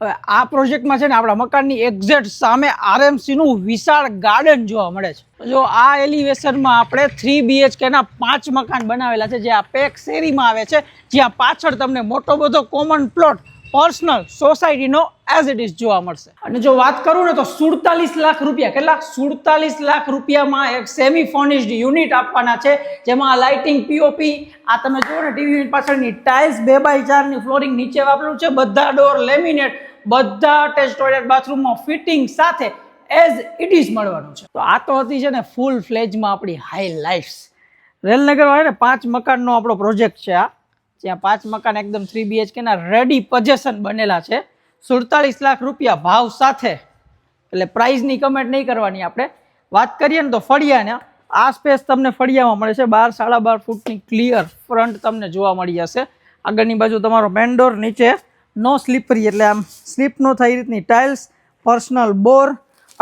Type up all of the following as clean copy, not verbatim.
હવે આ પ્રોજેક્ટમાં છે ને આપણા મકાનની એક્ઝેક્ટ સામે આરએમસીનું વિશાળ ગાર્ડન જોવા મળે છે। જો આ એલિવેશનમાં આપણે 3 BHKના 5 મકાન બનાવેલા છે, જે આ પેક શેરીમાં આવે છે, જ્યાં પાછળ તમને મોટો બધો કોમન પ્લોટ પર્સનલ સોસાયટીનો એઝ ઇટ ઇઝ જોવા મળશે। અને જો વાત કરું ને તો 47 લાખ રૂપિયા, કેટલા 47 લાખ રૂપિયામાં એક સેમી ફર્નિશ્ડ યુનિટ આપવાના છે, જેમાં લાઇટિંગ, પીઓપી, આ તમે જુઓ ને ટીવી યુનિટ પાછળની ટાઇલ્સ 2x4 ની ફ્લોરિંગ નીચે વાપરેલું છે, બધા ડોર લેમિનેટ, બધા અટેચ ટોયલેટ બાથરૂમમાં ફિટિંગ સાથે એઝ ઇટ ઇઝ મળવાનું છે। તો આ તો હતી છે ને ફૂલ ફ્લેજમાં આપણી હાઇલાઇટ્સ। રેલનગર વાળા ને 5 મકાનનો આપણો પ્રોજેક્ટ છે આ, જ્યાં 5 મકાન એકદમ 3 BHKના રેડી પોઝેશન બનેલા છે। 47 લાખ રૂપિયા ભાવ સાથે, એટલે પ્રાઇઝની કમેન્ટ નહીં કરવાની આપણે। વાત કરીએ ને તો ફળિયાના આ સ્પેસ તમને ફળિયામાં મળે છે, 12 12.5 ફૂટની ક્લિયર ફ્રન્ટ તમને જોવા મળી જશે। આગળની બાજુ તમારો મેન ડોર, નીચે નો સ્લીપરી, એટલે આમ સ્લીપ નો થાય રીતની ટાઇલ્સ, પર્સનલ બોર,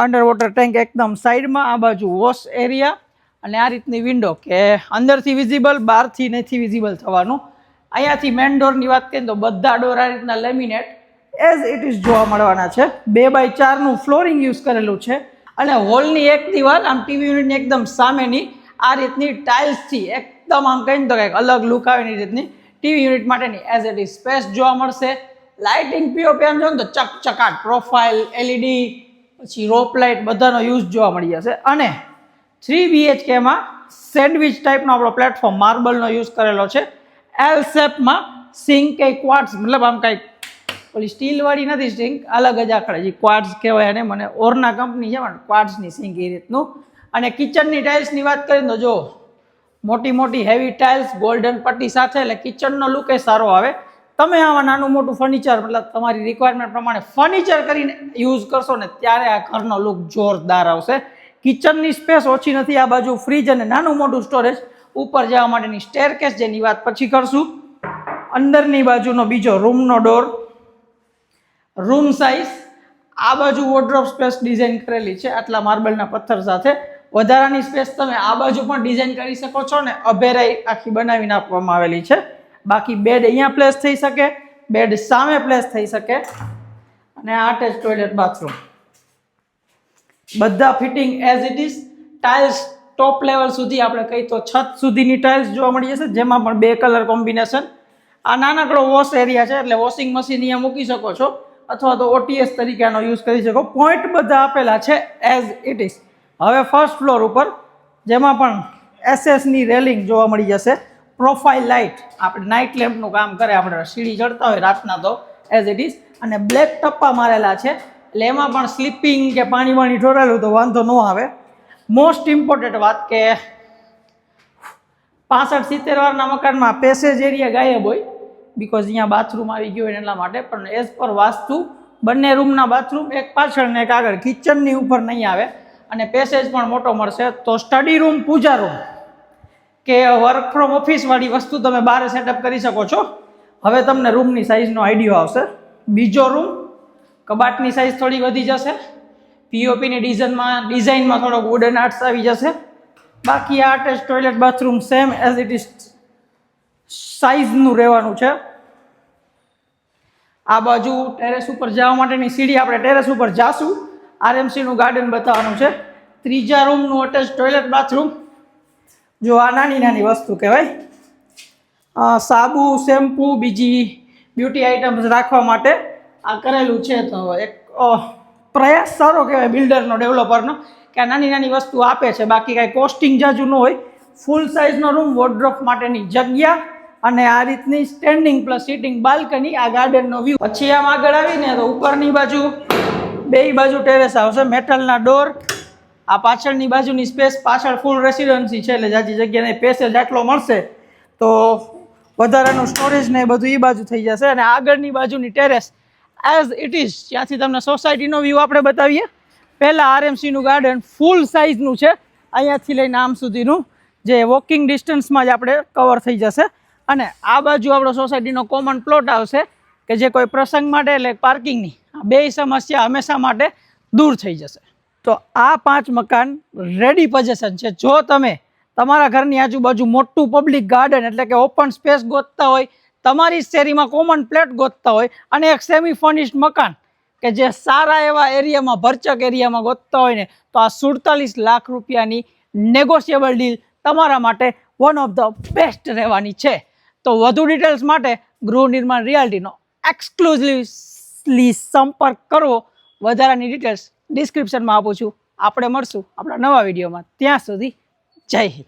અંડર વોટર ટેન્ક એકદમ સાઈડમાં, આ બાજુ વોશ એરિયા, અને આ રીતની વિન્ડો કે અંદરથી વિઝિબલ, બહારથી નથી વિઝિબલ થવાનું। અહીંયાથી મેન ડોરની વાત કરીએ તો બધા ડોર આ રીતના લેમિનેટ એઝ ઇટ ઇઝ જોવા મળવાના છે। 2x4 નું ફ્લોરિંગ યુઝ કરેલું છે, અને હોલની એક દિવાલ આમ ટીવી યુનિટની એકદમ સામેની આ રીતની ટાઇલ્સથી એકદમ આમ કહીને તો કંઈક અલગ લુક આવે એ રીતની ટીવી યુનિટ માટેની એઝ ઇટ ઇઝ સ્પેસ જોવા મળશે। લાઇટિંગ, પીઓપી આમ જો ને તો ચકચકાટ, પ્રોફાઇલ, એલઈડી, પછી રોપ લાઇટ બધાનો યુઝ જોવા મળી જશે। અને 3 BHKમાં સેન્ડવિચ ટાઈપનો આપણો પ્લેટફોર્મ માર્બલનો યુઝ કરેલો છે, એલ શેપમાં। સિંક કે ક્વાર્ટ્સ, મતલબ આમ કંઈક ઓલી સ્ટીલ વાળી નથી સિંક, અલગ જ આખડે જે ક્વાર્ટ્સ કહેવાય, અને મને ઓરના કંપની છે પણ ક્વાર્ટ્સની સિંક એ રીતનું। અને કિચનની ટાઇલ્સની વાત કરીએ તો જો મોટી મોટી હેવી ટાઇલ્સ ગોલ્ડન પટ્ટી સાથે, એટલે કિચનનો લુક એ સારો આવે। તમે આમાં નાનું મોટું ફર્નિચર, મતલબ તમારી રિક્વાયરમેન્ટ પ્રમાણે ફર્નિચર કરીને યુઝ કરશો ને ત્યારે આ ઘરનો લુક જોરદાર આવશે। કિચનની સ્પેસ ઓછી નથી, આ બાજુ ફ્રીજ અને નાનું મોટું સ્ટોરેજ, ઉપર જવા માટેની સ્ટેરકેસ, જેની વાત પછી કરશું। અંદરની બાજુનો બીજો રૂમનો ડોર, રૂમ સાઇઝ, આ બાજુ વોર્ડરોબ સ્પેસ ડિઝાઇન કરેલી છે આટલા માર્બલના પથ્થર સાથે। વધારાની સ્પેસ તમે આ બાજુ પણ ડિઝાઇન કરી શકો છો ને અભેરાઈ આખી બનાવીને આપવામાં આવેલી છે। બાકી બેડ અહીંયા પ્લેસ થઈ શકે, બેડ સામે પ્લેસ થઈ શકે, અને આ અટેચ ટોયલેટ બાથરૂમ બધા fitting as it is. Tiles top level સુધી, આપણે કહી તો છત સુધીની ટાઇલ્સ જોવા મળી જશે, જેમાં પણ 2 કલર કોમ્બિનેશન। આ નાનકડો વોશ એરિયા છે, એટલે વોશિંગ મશીન અહીંયા મૂકી શકો છો, અથવા તો OTS તરીકે આનો યુઝ કરી શકો। પોઈન્ટ બધા આપેલા છે એઝ ઇટ ઇઝ। હવે ફર્સ્ટ ફ્લોર ઉપર, જેમાં પણ SS ની રેલિંગ જોવા મળી જશે, પ્રોફાઇલ લાઇટ, આપણે નાઇટ લેમ્પનું કામ કરે, આપણે સીડી ચડતા હોય રાતના તો એઝ ઇટ ઇઝ। અને બ્લેક ટપ્પા મારેલા છે, એટલે એમાં પણ સ્લીપિંગ કે પાણી વાણી ઢોળેલું તો વાંધો ન આવે। મોસ્ટ ઇમ્પોર્ટન્ટ વાત કે 65-70 વારના મકાનમાં પેસેજ એરિયા ગાયબ હોય, બીકોઝ અહીંયા બાથરૂમ આવી ગયું હોય એટલા માટે, પણ એઝ પર વાસ્તુ બંને રૂમના બાથરૂમ એક પાછળ ને એક આગળ, કિચનની ઉપર નહીં આવે, અને પેસેજ પણ મોટો મળશે। તો સ્ટડી રૂમ, પૂજા રૂમ કે વર્ક ફ્રોમ ઓફિસ વાળી વસ્તુ તમે બહાર સેટઅપ કરી શકો છો। હવે તમને રૂમની સાઇઝનો આઈડિયો આવશે। બીજો રૂમ, કબાટની સાઇઝ થોડી વધી જશે, પીઓપીની ડિઝાઇનમાં થોડોક વુડન આર્ટ્સ આવી જશે। બાકી આ attach toilet bathroom same as it is સાઇઝનું રહેવાનું છે। આ બાજુ ટેરેસ ઉપર જવા માટેની સીડી, આપણે ટેરેસ ઉપર જાશું, આરએમસીનું ગાર્ડન બતાવવાનું છે। ત્રીજા રૂમનું અટેચ ટોયલેટ બાથરૂમ, જો આ નાની નાની વસ્તુ કહેવાય, સાબુ, શેમ્પૂ, બીજી બ્યુટી આઇટમ્સ રાખવા માટે આ કરેલું છે। તો એક પ્રયાસ સારો કહેવાય બિલ્ડરનો, ડેવલપરનો, કે આ નાની નાની વસ્તુ આપે છે, બાકી કાંઈ કોસ્ટિંગ જાજુ ન હોય। ફૂલ સાઇઝનો રૂમ, વોર્ડરોબ માટેની જગ્યા, અને આ રીતની સ્ટેન્ડિંગ પ્લસ સીટિંગ બાલ્કની, આ ગાર્ડનનો વ્યૂ। પછી આમ આગળ આવીને તો ઉપરની બાજુ 2 બાજુ ટેરેસ આવશે, મેટલના ડોર, આ પાછળની બાજુની સ્પેસ, પાછળ ફૂલ રેસિડન્સી છે, એટલે જાજી જગ્યા નહીં, પેસેજ આટલો મળશે તો વધારાનું સ્ટોરેજ ને બધું એ બાજુ થઈ જશે। અને આગળની બાજુની ટેરેસ એઝ ઇટ ઇઝ, ત્યાંથી તમને સોસાયટીનો વ્યૂ આપણે બતાવીએ। પહેલાં આરએમસીનું ગાર્ડન ફૂલ સાઇઝનું છે, અહીંયાથી લઈને આમ સુધીનું, જે વોકિંગ ડિસ્ટન્સમાં જ આપણે કવર થઈ જશે। અને આ બાજુ આપણો સોસાયટીનો કોમન પ્લોટ આવશે, કે જે કોઈ પ્રસંગ માટે, એટલે પાર્કિંગની આ 2 સમસ્યા હંમેશા માટે દૂર થઈ જશે। તો આ 5 મકાન રેડી પોઝેશન છે। જો તમે તમારા ઘરની આજુબાજુ મોટું પબ્લિક ગાર્ડન, એટલે કે ઓપન સ્પેસ ગોતતા હોય, તમારી શેરીમાં કોમન પ્લેટ ગોતતા હોય, અને એક સેમી ફર્નિશ્ડ મકાન કે જે સારા એવા એરિયામાં ભરચક એરિયામાં ગોતતા હોય ને તો આ 47 લાખ રૂપિયાની નેગોશિયેબલ ડીલ તમારા માટે વન ઓફ ધ બેસ્ટ રહેવાની છે. તો વધુ ડિટેલ્સ માટે ગૃહ નિર્માણ રિયાલ્ટીનો એક્સક્લુઝિવલી સંપર્ક કરવો. વધારાની ડિટેલ્સ ડિસ્ક્રિપ્શનમાં આપું છું. આપણે મળશું આપણા નવા વિડીયોમાં. ત્યાં સુધી જય હિન્દ.